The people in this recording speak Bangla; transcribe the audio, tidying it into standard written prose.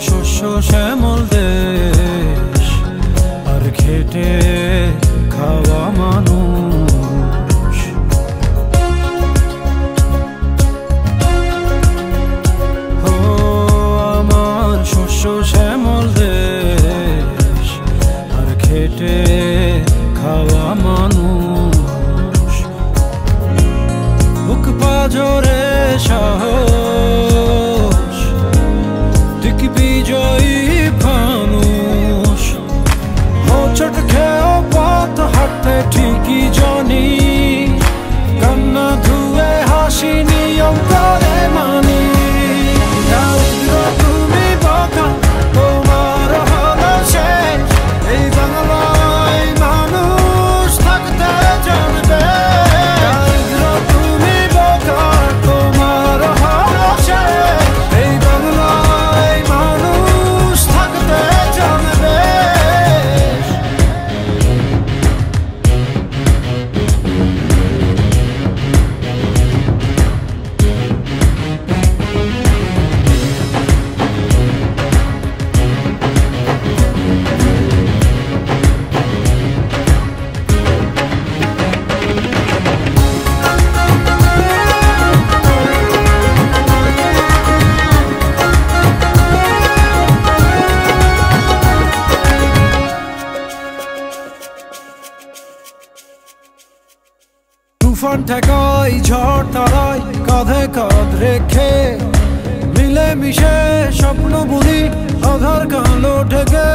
শস্য শ্যামল দেশ আর খেটে খাওয়া মানুষ। ও আমার শস্য শ্যামল দেশ আর খেটে খাওয়া মানুষ। বুক পাজরে সাহস দিক বিজয়ী ফানুষ। হোঁচট খেয়েও পথ হাঁটতে ঠিকই জানি, কান্না ধুয়ে হাসি নিয়ম করে মানি। তুমি বকা তোমার হলো শেষ, এই বাংলায় মানুষ থাকতে জানবে। তুমি বকা তোমার হলো শেষ, এই বাংলায় মানুষ থাকতে জানবে। তুফান ঠেকাই ঝড় তারাই কাঁধে কাঁধ রেখে, মিলে মিশে স্বপ্ন বুনি আধার কালো ঢেকে।